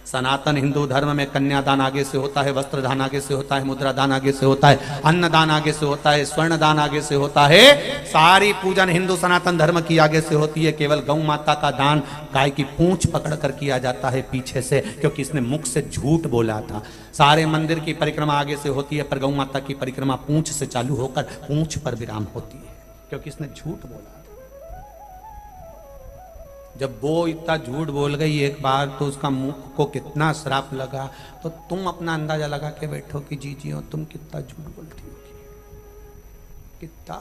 सनातन हिंदू धर्म में कन्यादान आगे से होता है, वस्त्र दान आगे से होता है, मुद्रा दान आगे से होता है, अन्न दान आगे से होता है, स्वर्ण दान आगे से होता है। सारी पूजन हिंदू सनातन धर्म की आगे से होती है। केवल गौ माता का दान गाय की पूंछ पकड़कर किया जाता है पीछे से, क्योंकि इसने मुख से झूठ बोला था। सारे मंदिर की परिक्रमा आगे से होती है, पर गौ माता की परिक्रमा पूंछ से चालू होकर पूंछ पर विराम होती है, क्योंकि इसने झूठ बोला। जब वो इतना झूठ बोल गई एक बार तो उसका मुख को कितना श्राप लगा, तो तुम अपना अंदाजा लगा के बैठो कि जी हो तुम कितना झूठ बोलती होगी, कितना।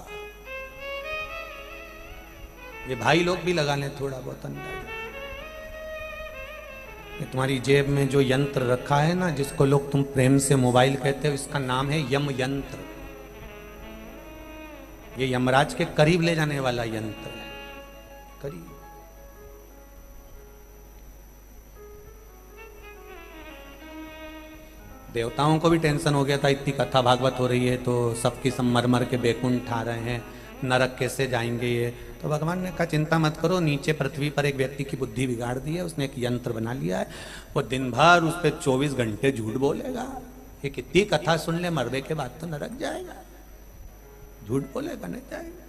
ये भाई लोग भी लगा लें थोड़ा बहुत अंदाजा। ये तुम्हारी जेब में जो यंत्र रखा है ना, जिसको लोग तुम प्रेम से मोबाइल कहते हो, इसका नाम है यम यंत्र। ये यमराज के करीब ले जाने वाला यंत्र है, करीब। देवताओं को भी टेंशन हो गया था, इतनी कथा भागवत हो रही है तो सबकी सब मर मर के बेकुंठ आ रहे हैं, नरक कैसे जाएंगे ये। तो भगवान ने कहा चिंता मत करो, नीचे पृथ्वी पर एक व्यक्ति की बुद्धि बिगाड़ दी है, उसने एक यंत्र बना लिया है, वो दिन भर उस पर 24 घंटे झूठ बोलेगा। ये कितनी कथा सुन ले, मरने के बाद तो नरक जाएगा, झूठ बोलेगा नहीं जाएगा।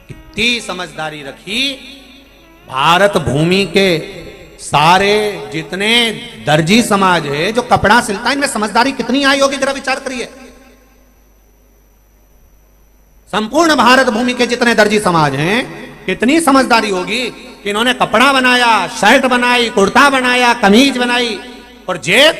कितनी समझदारी रखी। भारत भूमि के सारे जितने दर्जी समाज है जो कपड़ा सिलता है, इनमें समझदारी कितनी आई होगी, जरा विचार करिए। संपूर्ण भारत भूमि के जितने दर्जी समाज हैं, कितनी समझदारी होगी कि इन्होंने कपड़ा बनाया, शर्ट बनाई, कुर्ता बनाया, कमीज बनाई और जेब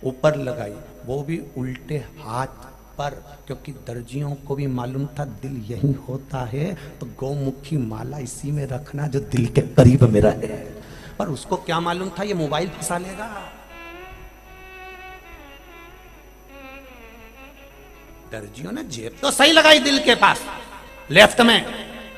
ऊपर लगाई, वो भी उल्टे हाथ पर, क्योंकि दर्जियों को भी मालूम था दिल यही होता है, तो गौमुखी माला इसी में रखना जो दिल के करीब में रहे। पर उसको क्या मालूम था ये मोबाइल फंसा लेगा। दर्जियों ने जेब तो सही लगाई दिल के पास लेफ्ट में,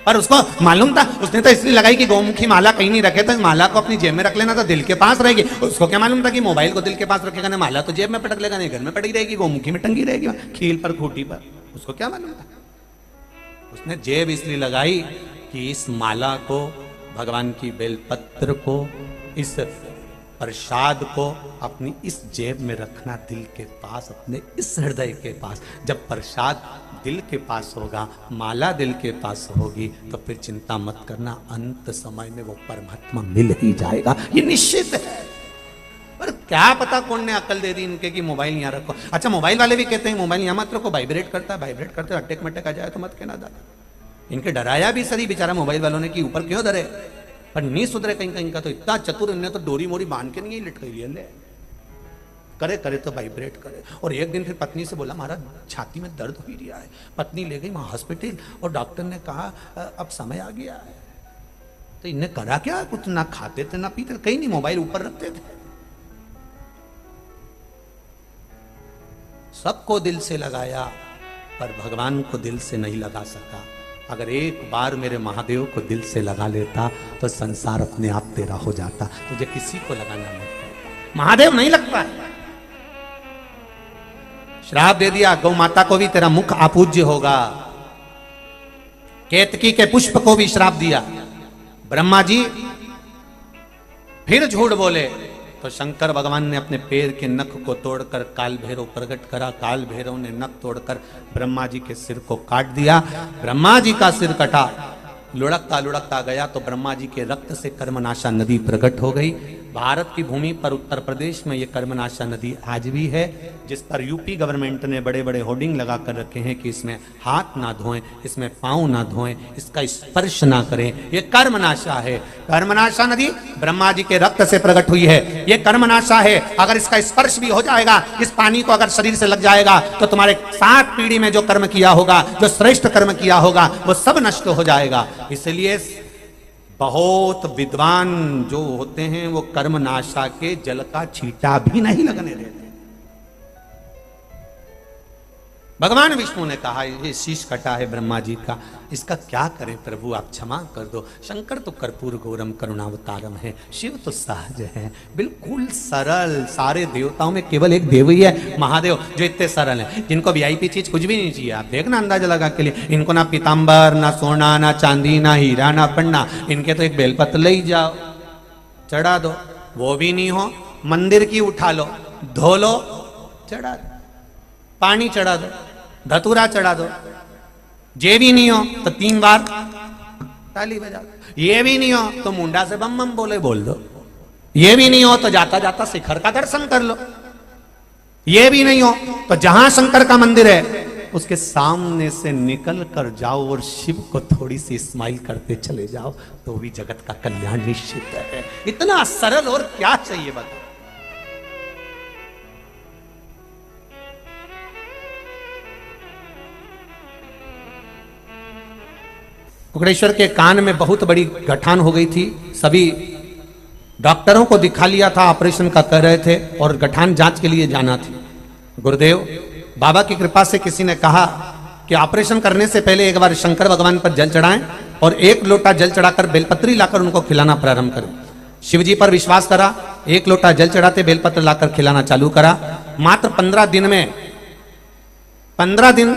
पर उसको मालूम था, उसने तो इसलिए लगाई कि गौमुखी माला कहीं नहीं रखे, तो इस माला को अपनी जेब में रख लेना, तो दिल के पास रहेगी। उसको क्या मालूम था कि मोबाइल को दिल के पास रखेगा ना, माला तो जेब में पटक लेगा, नहीं घर में पड़ी रहेगी, गौमुखी में टंगी रहेगी खील पर, खूटी पर। उसको क्या मालूम था। उसने जेब इसलिए लगाई कि इस माला को, भगवान की बेलपत्र को, इस प्रसाद को अपनी इस जेब में रखना, दिल के पास, अपने इस हृदय के पास। जब प्रसाद दिल के पास होगा, माला दिल के पास होगी, तो फिर चिंता मत करना, अंत समय में वो परमात्मा मिल ही जाएगा, ये निश्चित है। पर क्या पता कौन ने अकल दे दी इनके कि मोबाइल यहाँ रखो। अच्छा, मोबाइल वाले भी कहते हैं मोबाइल यहाँ मत रखो, वाइब्रेट करता है, वाइब्रेट करते अटैक मटक आ जाए तो मत कहना दादा। इनके डराया भी सही बेचारा मोबाइल वालों ने कि ऊपर क्यों डरे, पर नहीं सुधरे कहीं कहीं का। तो इतना चतुर, इन्हें तो डोरी मोरी बांध के नहीं लिट गई ले, करे करे तो वाइब्रेट करे। और एक दिन फिर पत्नी से बोला महाराज छाती में दर्द हो रहा है। पत्नी ले गई वहां हॉस्पिटल और डॉक्टर ने कहा अब समय आ गया है। तो इन्हें करा क्या, कुछ ना खाते थे ना पीते, कहीं नहीं, मोबाइल ऊपर रखते थे। सबको दिल से लगाया पर भगवान को दिल से नहीं लगा सका। अगर एक बार मेरे महादेव को दिल से लगा लेता तो संसार अपने आप तेरा हो जाता। तुझे किसी को लगाना मत, महादेव नहीं लगता है। श्राप दे दिया, गौ माता को भी तेरा मुख अपूज्य होगा। केतकी के पुष्प को भी श्राप दिया। ब्रह्मा जी फिर झूठ बोले तो शंकर भगवान ने अपने पैर के नख को तोड़कर काल भैरव प्रकट करा। काल भैरव ने नख तोड़कर ब्रह्मा जी के सिर को काट दिया। ब्रह्मा जी का सिर कटा, लुढ़कता लुढ़कता गया तो ब्रह्मा जी के रक्त से कर्मनाशा नदी प्रकट हो गई। भारत की भूमि पर उत्तर प्रदेश में ये कर्मनाशा नदी आज भी है, जिस पर यूपी गवर्नमेंट ने बड़े बड़े होर्डिंग लगा कर रखे हैं कि इसमें हाथ ना धोएं, इसमें पांव ना धोएं, इसका स्पर्श ना करें। ये कर्मनाशा है। कर्मनाशा नदी ब्रह्मा जी के रक्त से प्रकट हुई है। ये कर्मनाशा है। अगर इसका स्पर्श भी हो जाएगा, इस पानी को अगर शरीर से लग जाएगा तो तुम्हारे 7 पीढ़ी में जो कर्म किया होगा, जो श्रेष्ठ कर्म किया होगा, वो सब नष्ट हो जाएगा। इसलिए बहुत विद्वान जो होते हैं वो कर्मनाशा के जल का छींटा भी नहीं लगने देते। भगवान विष्णु ने कहा ये शीश कटा है ब्रह्मा जी का, इसका क्या करें प्रभु, आप क्षमा कर दो। शंकर तो कर्पूर गौरम करुणावतारम है, शिव तो सहज है, बिल्कुल सरल। सारे देवताओं में केवल एक देव ही है, महादेव, जो इतने सरल हैं, जिनको वीआईपी चीज कुछ भी नहीं चाहिए। आप देखना अंदाजा लगा के लिए, इनको ना पीताम्बर, ना सोना, ना चांदी, ना हीरा, ना पन्ना, इनके तो एक बेलपत्र ले ही जाओ, चढ़ा दो, वो भी नहीं हो, मंदिर की उठा लो, धो लो, चढ़ा दो, पानी चढ़ा दो, धतूरा चढ़ा दो। ये भी नहीं हो तो 3 बार ताली बजा दो, ये भी नहीं हो तो मुंडा से बम बम बोले बोल दो, ये भी नहीं हो तो जाता जाता शिखर का दर्शन कर लो, ये भी नहीं हो तो जहां शंकर का मंदिर है उसके सामने से निकल कर जाओ और शिव को थोड़ी सी स्माइल करते चले जाओ, तो भी जगत का कल्याण निश्चित है। इतना सरल और क्या चाहिए बताओ। कुकड़ेश्वर के कान में बहुत बड़ी गठान हो गई थी, सभी डॉक्टरों को दिखा लिया था, ऑपरेशन का कर रहे थे और गठान जांच के लिए जाना थी। गुरुदेव बाबा की कृपा से किसी ने कहा कि ऑपरेशन करने से पहले एक बार शंकर भगवान पर जल चढ़ाएं और 1 लोटा जल चढ़ाकर बेलपत्री लाकर उनको खिलाना प्रारंभ करें। शिवजी पर विश्वास करा, 1 लोटा जल चढ़ाते बेलपत्र लाकर खिलाना चालू करा। मात्र 15 दिन में, 15 दिन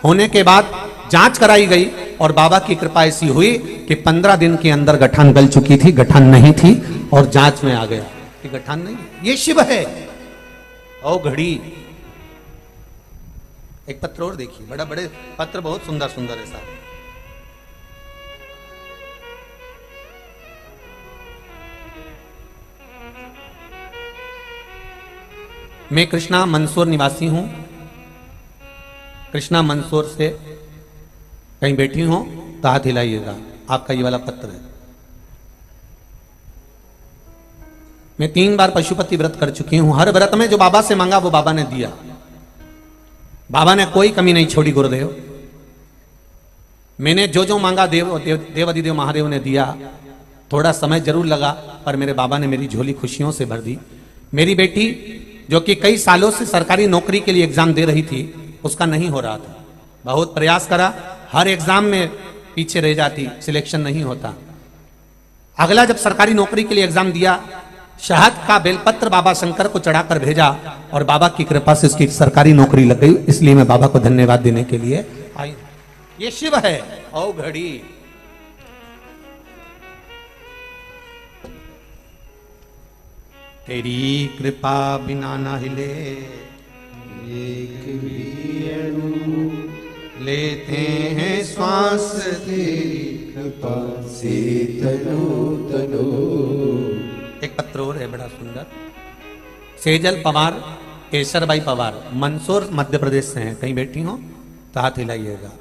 होने के बाद जांच कराई गई और बाबा की कृपा ऐसी हुई कि 15 दिन के अंदर गठान गल चुकी थी, गठान नहीं थी और जांच में आ गया कि गठान नहीं है। ये शिव है। ओ घड़ी, एक पत्र और देखिए, बड़ा बड़े पत्र, बहुत सुंदर सुंदर है सारे। मैं कृष्णा मंदसौर निवासी हूं। कृष्णा मंदसौर से कहीं बैठी हो तो हाथ हिलाइएगा, आपका ये वाला पत्र है। मैं 3 बार पशुपति व्रत कर चुकी हूं। हर व्रत में जो बाबा से मांगा वो बाबा ने दिया, बाबा ने कोई कमी नहीं छोड़ी। गुरुदेव मैंने जो जो मांगा देवाधिदेव महादेव ने दिया। थोड़ा समय जरूर लगा पर मेरे बाबा ने मेरी झोली खुशियों से भर दी। मेरी बेटी जो कि कई सालों से सरकारी नौकरी के लिए एग्जाम दे रही थी, उसका नहीं हो रहा था, बहुत प्रयास करा, हर एग्जाम में पीछे रह जाती, सिलेक्शन नहीं होता। अगला जब सरकारी नौकरी के लिए एग्जाम दिया, शहद का बेलपत्र बाबा शंकर को चढ़ाकर भेजा और बाबा की कृपा से उसकी सरकारी नौकरी लग गई। इसलिए मैं बाबा को धन्यवाद देने के लिए आई। ये शिव है। ओ घड़ी, तेरी कृपा बिना ना हिले, एक भी अणु लेते हैं श्वास, तेरी कृपा से तनो तनो। एक पत्र और है बड़ा सुंदर। सेजल पवार, केसरबाई पवार, मंदसौर मध्य प्रदेश से हैं। कहीं बैठी हो तो हाथ हिलाइएगा,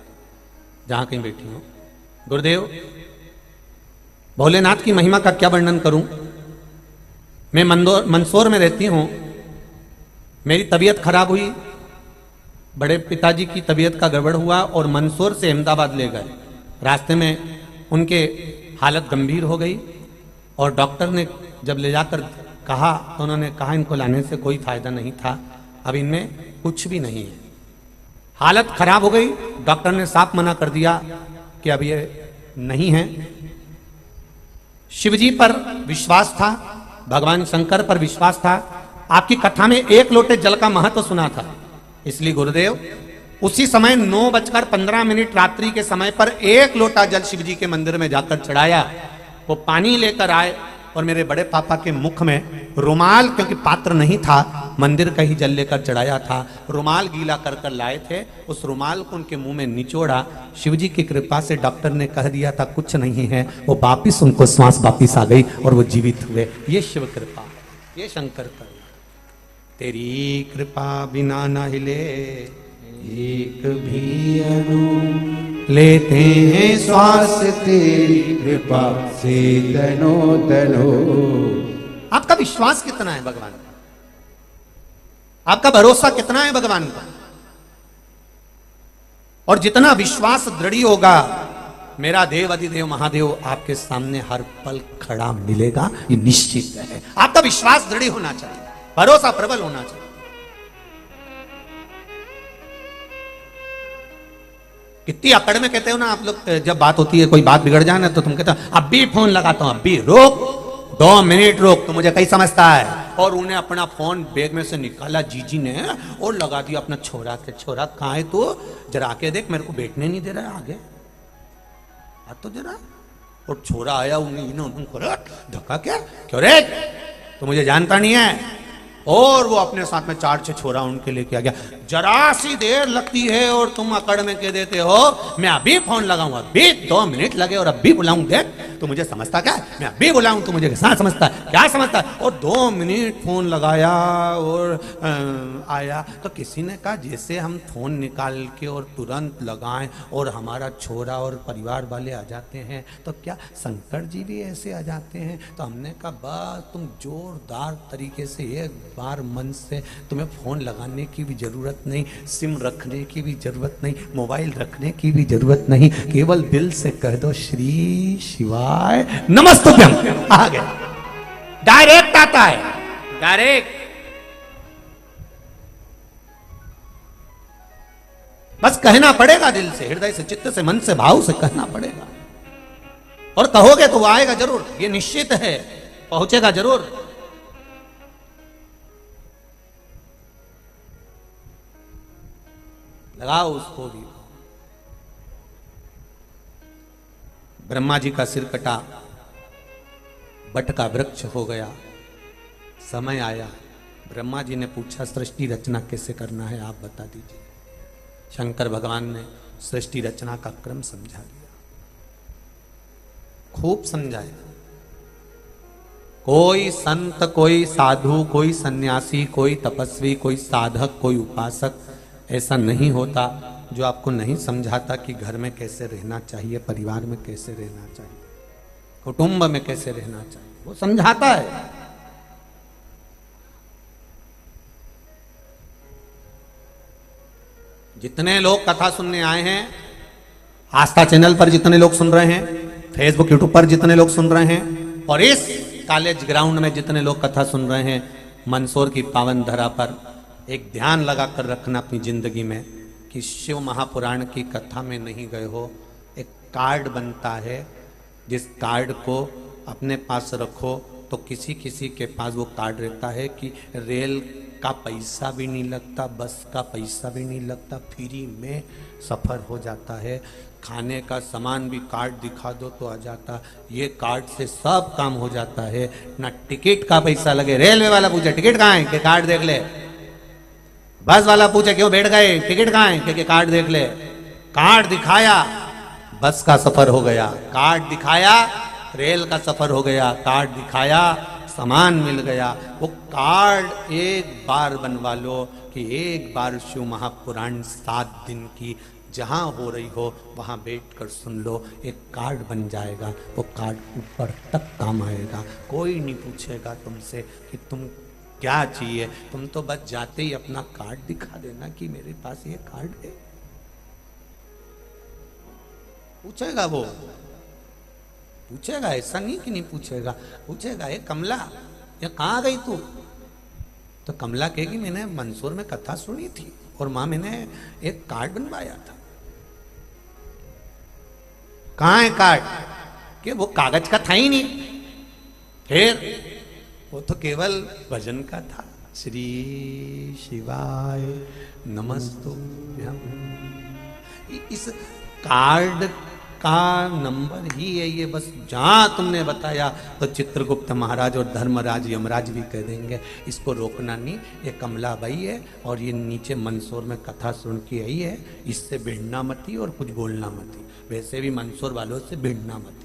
जहां कहीं बैठी हो। गुरुदेव भोलेनाथ की महिमा का क्या वर्णन करूं। मैं मंदसौर में रहती हूं। मेरी तबीयत खराब हुई, बड़े पिताजी की तबीयत का गड़बड़ हुआ और मंदसौर से अहमदाबाद ले गए। रास्ते में उनके हालत गंभीर हो गई और डॉक्टर ने जब ले जाकर कहा तो उन्होंने कहा इनको लाने से कोई फायदा नहीं था, अब इनमें कुछ भी नहीं है। हालत खराब हो गई, डॉक्टर ने साफ मना कर दिया कि अब ये नहीं है। शिवजी पर विश्वास था, भगवान शंकर पर विश्वास था। आपकी कथा में 1 लोटे जल का महत्व सुना था, इसलिए गुरुदेव उसी समय 9:15 रात्रि के समय पर 1 लोटा जल शिवजी के मंदिर में जाकर चढ़ाया। वो पानी लेकर आए और मेरे बड़े पापा के मुख में रुमाल, क्योंकि पात्र नहीं था, मंदिर का ही जल लेकर चढ़ाया था, रुमाल गीला कर कर लाए थे। उस रुमाल को उनके मुंह में निचोड़ा। शिवजी की कृपा से डॉक्टर ने कह दिया था कुछ नहीं है, वो वापिस उनको श्वास वापिस आ गई और वो जीवित हुए। ये शिव कृपा, ये शंकर कृपा। तेरी कृपा बिना न हिले एक भी अणु, लेते हैं श्वास तेरी कृपा से तनो तनो। आपका विश्वास कितना है भगवान का, आपका भरोसा कितना है भगवान का। और जितना विश्वास दृढ़ होगा, मेरा देव अधिदेव महादेव आपके सामने हर पल खड़ा मिलेगा, ये निश्चित है। आपका विश्वास दृढ़ होना चाहिए, भरोसा प्रबल होना चाहिए। कितनी अकड़ में कहते हो ना आप लोग, जब बात होती है कोई बात बिगड़ जाए ना तो तुम कहते हो अभी फोन लगाता हूं, अभी रोक, 2 मिनट रोक, तो मुझे कहीं समझता है। और उन्हें अपना फोन बैग में से निकाला जीजी ने और लगा दिया अपना छोरा के। छोरा कहाँ है तू, जरा आके देख, मेरे को बैठने नहीं दे रहा है आगे, आ तो जरा। और छोरा आया, उन्हें धक्का, क्या क्यों रे, तो मुझे जानता नहीं है। और वो अपने साथ में 4-6 छोरा उनके लेके आ गया। जरा सी देर लगती है और तुम अकड़ में कह देते हो मैं अभी फोन लगाऊंगा, अभी 2 मिनट लगे और अभी बुलाऊं, देख तो मुझे समझता क्या, मैं अभी बुलाऊं तो मुझे कैसा समझता है, क्या समझता है। और 2 मिनट फोन लगाया और आया तो किसी ने कहा जैसे हम फोन निकाल के और तुरंत लगाएं और हमारा छोरा और परिवार वाले आ जाते हैं तो क्या शंकर जी भी ऐसे आ जाते हैं। तो हमने कहा बस तुम जोरदार तरीके से एक बार मन से, तुम्हें फोन लगाने की भी जरूरत नहीं, सिम रखने की भी जरूरत नहीं, मोबाइल रखने की भी जरूरत नहीं, केवल दिल से कह दो श्री शिवाय नमस्तुभ्यम, आ गया। डायरेक्ट आता है, डायरेक्ट। बस कहना पड़ेगा दिल से, हृदय से, चित्त से, मन से, भाव से कहना पड़ेगा। और कहोगे तो वो आएगा जरूर, ये निश्चित है, पहुंचेगा जरूर। लगाओ उसको भी। ब्रह्मा जी का सिर कटा, बट का वृक्ष हो गया, समय आया, ब्रह्मा जी ने पूछा सृष्टि रचना कैसे करना है, आप बता दीजिए। शंकर भगवान ने सृष्टि रचना का क्रम समझा दिया, खूब समझाया। कोई संत, कोई साधु, कोई सन्यासी, कोई तपस्वी, कोई साधक, कोई उपासक ऐसा नहीं होता जो आपको नहीं समझाता कि घर में कैसे रहना चाहिए, परिवार में कैसे रहना चाहिए, कुटुंब में कैसे रहना चाहिए, वो समझाता है। जितने लोग कथा सुनने आए हैं, आस्था चैनल पर जितने लोग सुन रहे हैं, फेसबुक यूट्यूब पर जितने लोग सुन रहे हैं, और इस कॉलेज ग्राउंड में जितने लोग कथा सुन रहे हैं, मंदसौर की पावन धरा पर एक ध्यान लगा कर रखना अपनी जिंदगी में कि शिव महापुराण की कथा में नहीं गए हो। एक कार्ड बनता है, जिस कार्ड को अपने पास रखो तो किसी किसी के पास वो कार्ड रहता है कि रेल का पैसा भी नहीं लगता, बस का पैसा भी नहीं लगता, फ्री में सफ़र हो जाता है, खाने का सामान भी कार्ड दिखा दो तो आ जाता, ये कार्ड से सब काम हो जाता है, ना टिकट का पैसा लगे। रेलवे वाला पूछे टिकट कहाँ है, कि कार्ड देख ले। बस वाला पूछे क्यों बैठ गए, टिकट कहाँ है, कि कार्ड देख ले। कार्ड दिखाया, बस का सफर हो गया, कार्ड दिखाया, रेल का सफर हो गया, कार्ड दिखाया, सामान मिल गया। वो कार्ड एक बार बनवा लो कि एक बार शिव महापुराण 7 दिन की जहाँ हो रही हो वहाँ बैठकर सुन लो, एक कार्ड बन जाएगा। वो कार्ड ऊपर तक काम आएगा, कोई नहीं पूछेगा तुमसे कि तुम क्या चाहिए, तुम तो बस जाते ही अपना कार्ड दिखा देना कि मेरे पास ये कार्ड है। पूछेगा वो, पूछेगा, ऐसा नहीं कि नहीं पूछेगा, पूछेगा ये कमला ये कहाँ गई तू, तो कमला कहेगी मैंने मंदसौर में कथा सुनी थी और माँ मैंने एक कार्ड बनवाया था। कहाँ है कार्ड, कि वो कागज का था ही नहीं, फिर वो तो केवल भजन का था, श्री शिवाय नमस्तुभ्यम। इस कार्ड का नंबर ही है ये, बस जहां तुमने बताया तो चित्रगुप्त महाराज और धर्मराज यमराज भी कह देंगे इसको रोकना नहीं, ये कमला बाई है और ये नीचे मंदसौर में कथा सुन के आई है, इससे भिड़ना मती और कुछ बोलना मती, वैसे भी मंदसौर वालों से भिड़ना मती।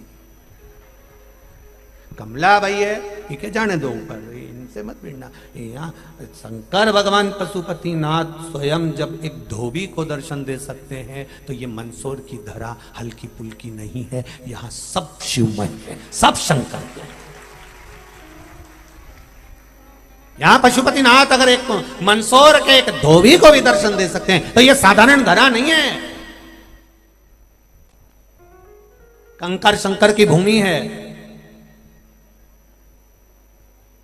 कमला भाई है ठीक है, जाने दो ऊपर, इनसे मत भिड़ना। यहाँ शंकर भगवान पशुपति नाथ स्वयं जब एक धोबी को दर्शन दे सकते हैं तो ये मंदसौर की धरा हल्की पुल्की नहीं है, यहाँ सब शिवमय है, सब शंकर है। यहाँ पशुपति नाथ अगर एक मंदसौर के एक धोबी को भी दर्शन दे सकते हैं तो ये साधारण धरा नहीं है, कंकर शंकर की भूमि है,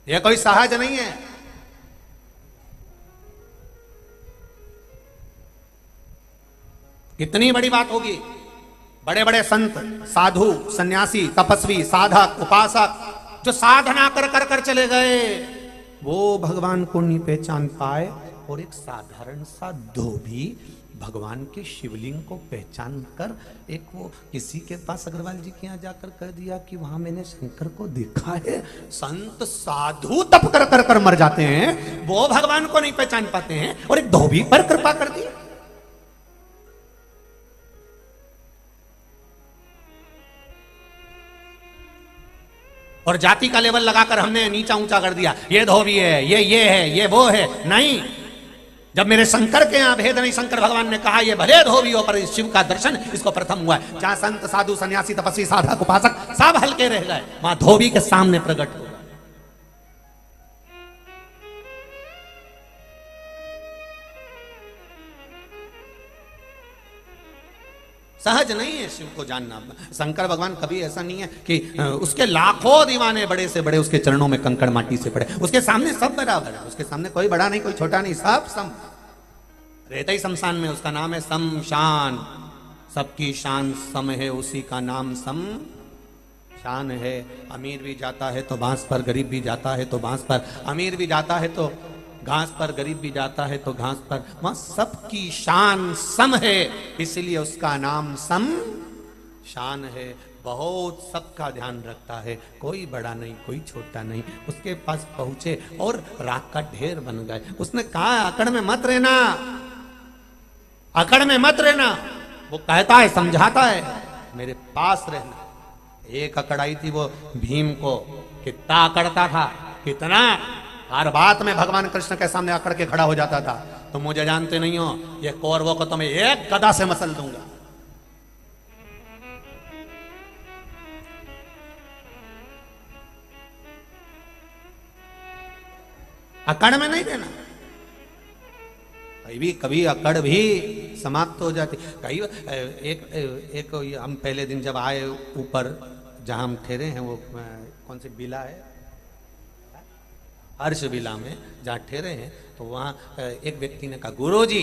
यह कोई सहज नहीं है। कितनी बड़ी बात होगी। बड़े बड़े संत, साधु, सन्यासी, तपस्वी, साधक, उपासक जो साधना कर कर कर चले गए, वो भगवान को नहीं पहचान पाए। और एक साधारण सा धोबी भगवान के शिवलिंग को पहचान कर एक वो किसी के पास अग्रवाल जी के यहाँ जाकर कह दिया कि वहां मैंने शंकर को देखा है। संत साधु तप कर कर कर मर जाते हैं, वो भगवान को नहीं पहचान पाते हैं, और एक धोबी पर कृपा कर दी। और जाति का लेवल लगाकर हमने नीचा ऊंचा कर दिया, ये धोबी है, ये है, ये वो है। नहीं, जब मेरे शंकर के यहाँ भेद नहीं, शंकर भगवान ने कहा ये भले धोबी हो पर शिव का दर्शन इसको प्रथम हुआ है। जहां संत, साधु, सन्यासी, तपस्वी, साधक, उपासक सब हल्के रह गए, वहां धोबी के सामने प्रकट हुआ। सहज नहीं है शिव को जानना। शंकर भगवान कभी ऐसा नहीं है कि उसके लाखों दीवाने बड़े से बड़े उसके चरणों में कंकड़ माटी से पड़े, उसके सामने सब बराबर है। उसके सामने कोई बड़ा नहीं, कोई छोटा नहीं, सब सम। रहता ही शमशान में, उसका नाम है शमशान। सबकी शान सम है, उसी का नाम सम शान है। अमीर भी जाता है तो बांस पर, गरीब भी जाता है तो बांस पर। अमीर भी जाता है तो घास पर, गरीब भी जाता है तो घास पर। वहां सबकी शान सम है, इसलिए उसका नाम सम शान है। बहुत सबका ध्यान रखता है, कोई बड़ा नहीं, कोई छोटा नहीं। उसके पास पहुंचे और राख का ढेर बन गए। उसने कहा अकड़ में मत रहना, अकड़ में मत रहना। वो कहता है, समझाता है, मेरे पास रहना। एक अकड़ आई थी वो भीम को, कितना अकड़ता था, कितना। हर बात में भगवान कृष्ण के सामने अकड़ के खड़ा हो जाता था। तुम मुझे जानते नहीं हो, ये कौरवों को तो मैं एक गदा से मसल दूंगा। अकड़ में नहीं देना। कभी अकड़ भी समाप्त हो जाती। कई एक हम पहले दिन जब आए ऊपर, जहां हम ठहरे हैं, वो कौन सी बिला है, हर्ष विला में जहाँ ठहरे हैं, तो वहाँ एक व्यक्ति ने कहा, गुरुजी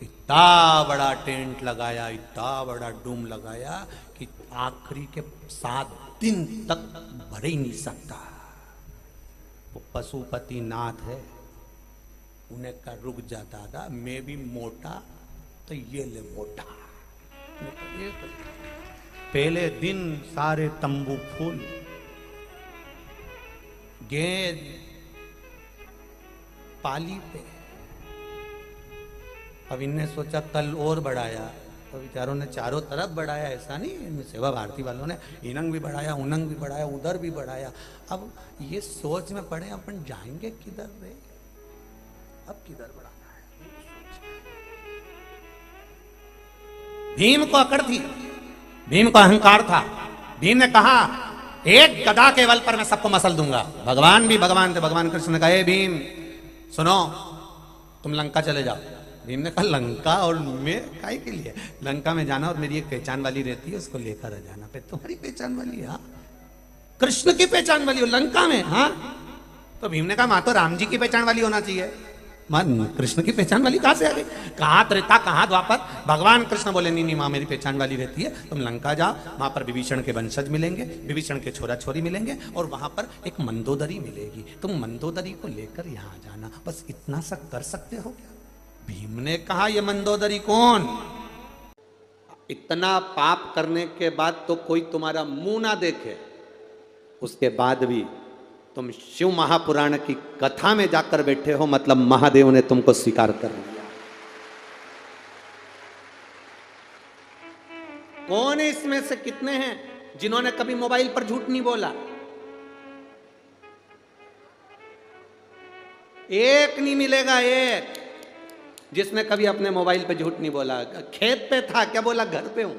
इतना बड़ा टेंट लगाया, इतना बड़ा डूम लगाया कि आखिरी के 7 दिन तक भर ही नहीं सकता। वो पशुपति नाथ है, उन्हें का रुक जा दादा, मैं भी मोटा तो ये ले मोटा। पहले दिन सारे तंबू फूल, गेंद पाली पे। अब इनने सोचा कल और बढ़ाया, तो बेचारों ने चारों तरफ बढ़ाया। ऐसा नहीं, सेवा भारती वालों ने इनंग भी बढ़ाया, उनंग भी बढ़ाया, उधर भी बढ़ाया। अब ये सोच में पड़े अपन जाएंगे किधर रे, अब किधर बढ़ाना है। भीम को अकड़ थी, भीम को अहंकार था। भीम ने कहा एक गदा के बल पर मैं सबको मसल दूंगा। भगवान भी भगवान थे, भगवान कृष्ण ने कहा, हे भीम सुनो, तुम लंका चले जाओ। भीम ने कहा लंका, और मैं काहे के लिए लंका में जाना, और मेरी एक पहचान वाली रहती है, उसको लेकर आ जाना। पे तुम्हारी पहचान वाली है? हाँ, कृष्ण की पहचान वाली हो लंका में? हाँ। तो भीम ने कहा मां तो राम जी की पहचान वाली होना चाहिए, मां कृष्ण की पहचान वाली कहां से आ गई? कहां त्रेता कहां द्वापर? भगवान कृष्ण बोले नहीं नहीं, मां मेरी पहचान वाली रहती है, तुम लंका जाओ, वहां पर विभीषण के वंशज मिलेंगे, विभीषण के छोरा छोरी मिलेंगे, और वहां पर एक मंदोदरी मिलेगी, तुम मंदोदरी को लेकर यहां आ जाना। बस इतना सा कर सकते हो क्या? भीम ने कहा ये मंदोदरी कौन? इतना पाप करने के बाद तो कोई तुम्हारा मुंह ना देखे, उसके बाद भी तुम शिव महापुराण की कथा में जाकर बैठे हो, मतलब महादेव ने तुमको स्वीकार कर लिया। कौन है इसमें से कितने हैं जिन्होंने कभी मोबाइल पर झूठ नहीं बोला? एक नहीं मिलेगा, एक जिसने कभी अपने मोबाइल पे झूठ नहीं बोला। खेत पे था क्या बोला घर पे हूं,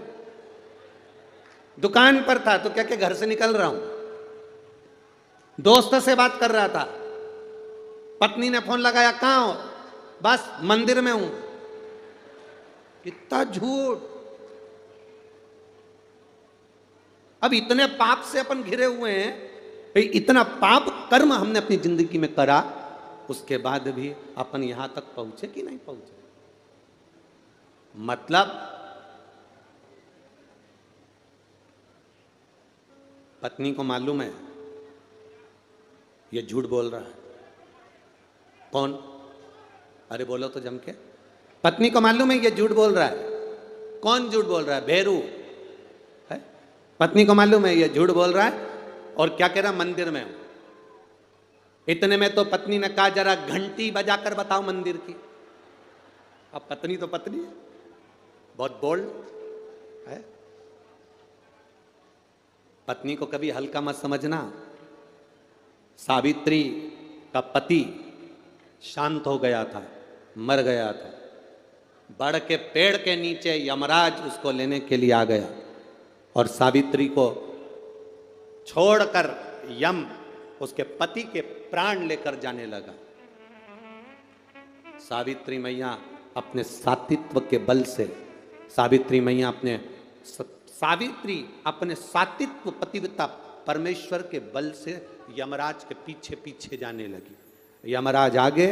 दुकान पर था तो क्या क्या घर से निकल रहा हूं, दोस्त से बात कर रहा था, पत्नी ने फोन लगाया कहां हो, बस मंदिर में हूं। कितना झूठ। अब इतने पाप से अपन घिरे हुए हैं, इतना पाप कर्म हमने अपनी जिंदगी में करा, उसके बाद भी अपन यहां तक पहुंचे कि नहीं पहुंचे? मतलब पत्नी को मालूम है ये झूठ बोल रहा है। कौन? अरे बोलो तो जम के। पत्नी को मालूम है ये झूठ बोल रहा है। कौन झूठ बोल रहा है? भेरू है। पत्नी को मालूम है ये झूठ बोल रहा है और क्या कह रहा, मंदिर में हूं। इतने में तो पत्नी ने कहा जरा घंटी बजाकर बताओ मंदिर की। अब पत्नी तो पत्नी है, बहुत बोल्ड है। पत्नी को कभी हल्का मत समझना। सावित्री का पति शांत हो गया था, मर गया था। बड़ के पेड़ के नीचे यमराज उसको लेने के लिए आ गया और सावित्री को छोड़कर यम उसके पति के प्राण लेकर जाने लगा। सावित्री मैया अपने सात्वित्व के बल से, सावित्री अपने सात्वित्व पतिव्रता परमेश्वर के बल से यमराज के पीछे पीछे जाने लगी। यमराज आगे,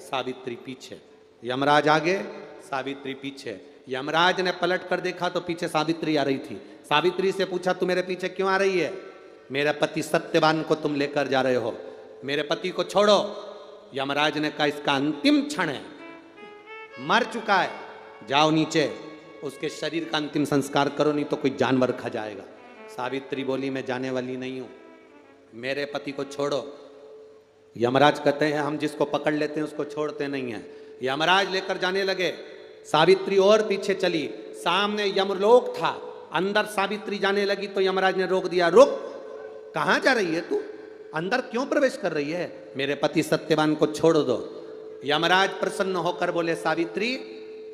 सावित्री पीछे। यमराज आगे, सावित्री पीछे। यमराज ने पलट कर देखा तो पीछे सावित्री आ रही थी। सावित्री से पूछा तू मेरे पीछे क्यों आ रही है? मेरा पति सत्यवान को तुम लेकर जा रहे हो, मेरे पति को छोड़ो। यमराज ने कहा इसका अंतिम क्षण है, मर चुका है, जाओ नीचे उसके शरीर का अंतिम संस्कार करो, नहीं तो कोई जानवर खा जाएगा। सावित्री बोली मैं जाने वाली नहीं हूं, मेरे पति को छोड़ो। यमराज कहते हैं हम जिसको पकड़ लेते हैं उसको छोड़ते नहीं हैं। यमराज लेकर जाने लगे, सावित्री और पीछे चली। सामने यमलोक था, अंदर सावित्री जाने लगी तो यमराज ने रोक दिया। रुक, कहां जा रही है तू? अंदर क्यों प्रवेश कर रही है? मेरे पति सत्यवान को छोड़ दो। यमराज प्रसन्न होकर बोले सावित्री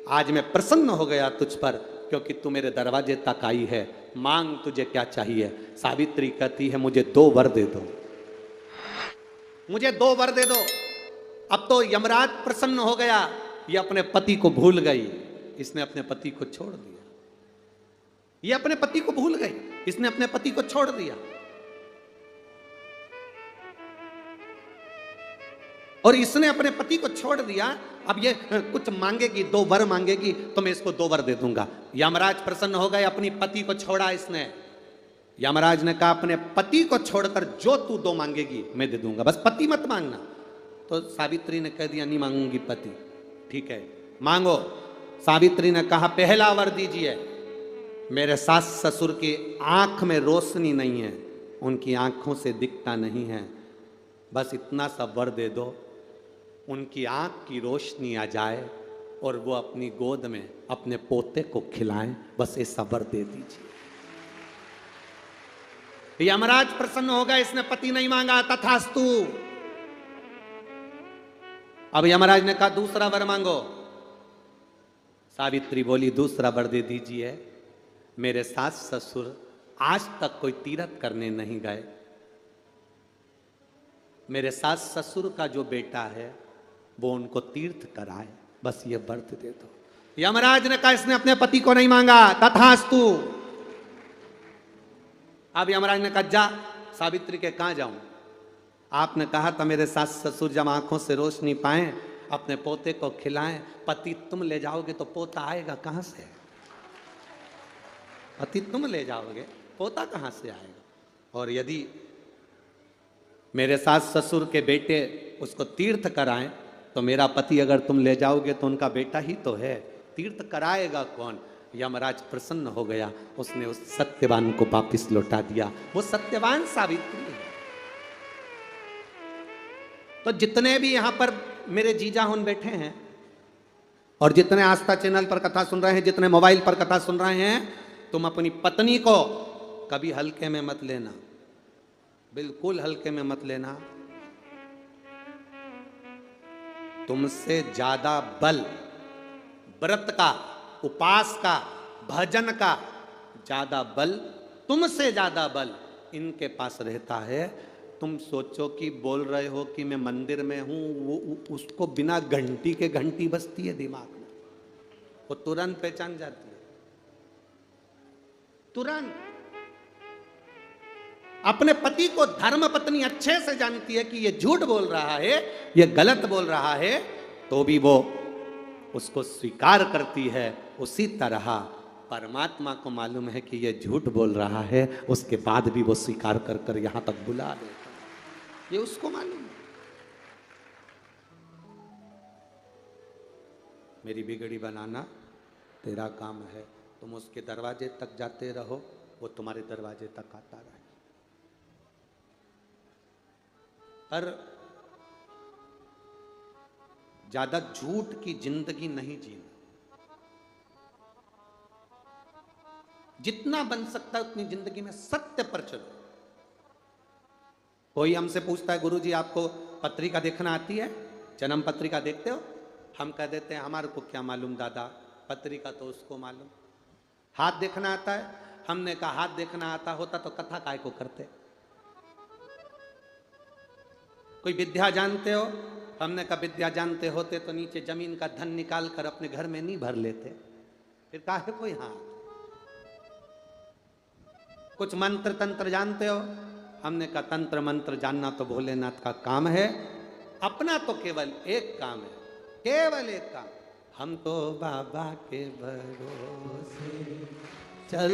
आज मैं प्रसन्न हो गया तुझ पर, क्योंकि तू मेरे दरवाजे तक आई है, मांग तुझे क्या चाहिए। सावित्री कहती है मुझे 2 वर दे दो, मुझे 2 वर दे दो। अब तो यमराज प्रसन्न हो गया, ये अपने पति को भूल गई, इसने अपने पति को छोड़ दिया। ये अपने पति को भूल गई, इसने अपने पति को छोड़ दिया। और इसने अपने पति को छोड़ दिया। अब ये कुछ मांगेगी, 2 वर मांगेगी तो मैं इसको 2 वर दे दूंगा। यमराज प्रसन्न हो गए, अपनी पति को छोड़ा इसने। यमराज ने कहा अपने पति को छोड़कर जो तू 2 मांगेगी मैं दे दूंगा, बस पति मत मांगना। तो सावित्री ने कह दिया नहीं मांगूंगी पति। ठीक है मांगो। सावित्री ने कहा पहला वर दीजिए, मेरे सास ससुर की आंख में रोशनी नहीं है, उनकी आंखों से दिखता नहीं है, बस इतना सा वर दे दो, उनकी आंख की रोशनी आ जाए और वो अपनी गोद में अपने पोते को खिलाएं, बस ऐसा वर दे दीजिए। यमराज प्रसन्न हो गया, इसने पति नहीं मांगा, तथास्तु। अब यमराज ने कहा दूसरा वर मांगो। सावित्री बोली दूसरा वर दे दीजिए, मेरे सास ससुर आज तक कोई तीर्थ करने नहीं गए, मेरे सास ससुर का जो बेटा है वो उनको तीर्थ कराए, बस ये व्रत दे दो। यमराज ने कहा इसने अपने पति को नहीं मांगा, तथास्तु। अब यमराज ने कहा जा। सावित्री के कहां जाऊं? आपने कहा था मेरे सास ससुर जब आंखों से रोशनी पाएं अपने पोते को खिलाएं। पति तुम ले जाओगे तो पोता आएगा कहां से? पति तुम ले जाओगे, पोता कहां से आएगा? और यदि मेरे सास ससुर के बेटे उसको तीर्थ कराएं तो मेरा पति अगर तुम ले जाओगे तो उनका बेटा ही तो है, तीर्थ कराएगा कौन? यमराज प्रसन्न हो गया, उसने उस सत्यवान को वापिस लौटा दिया। वो सत्यवान सावित्री है। तो जितने भी यहां पर मेरे जीजा हुन बैठे हैं और जितने आस्था चैनल पर कथा सुन रहे हैं, जितने मोबाइल पर कथा सुन रहे हैं, तुम अपनी पत्नी को कभी हल्के में मत लेना, बिल्कुल हल्के में मत लेना। तुमसे ज्यादा बल व्रत का, उपास का, भजन का ज्यादा बल, तुमसे ज्यादा बल इनके पास रहता है। तुम सोचो कि बोल रहे हो कि मैं मंदिर में हूं, वो उसको बिना घंटी के घंटी बजती है दिमाग में, वो तुरंत पहचान जाती है, तुरंत। अपने पति को धर्म पत्नी अच्छे से जानती है कि ये झूठ बोल रहा है, ये गलत बोल रहा है, तो भी वो उसको स्वीकार करती है। उसी तरह परमात्मा को मालूम है कि ये झूठ बोल रहा है, उसके बाद भी वो स्वीकार कर कर यहां तक बुला देता है। ये उसको मालूम है। मेरी बिगड़ी बनाना तेरा काम है, तुम उसके दरवाजे तक जाते रहो, वो तुम्हारे दरवाजे तक आता रहे। पर ज्यादा झूठ की जिंदगी नहीं जीना। जितना बन सकता है उतनी जिंदगी में सत्य पर चलो। कोई हमसे पूछता है, गुरुजी आपको पत्रिका देखना आती है, जन्म पत्रिका देखते हो? हम कह देते हैं हमारे को क्या मालूम दादा, पत्रिका तो उसको मालूम। हाथ देखना आता है? हमने कहा हाथ देखना आता होता तो कथा काय को करते। कोई विद्या जानते हो? हमने कहा विद्या जानते होते तो नीचे जमीन का धन निकाल कर अपने घर में नहीं भर लेते, फिर काहे कोई हाथ। कुछ मंत्र तंत्र जानते हो? हमने कहा तंत्र मंत्र जानना तो भोलेनाथ का काम है, अपना तो केवल एक काम है, केवल एक काम, हम तो बाबा के भरोसे चल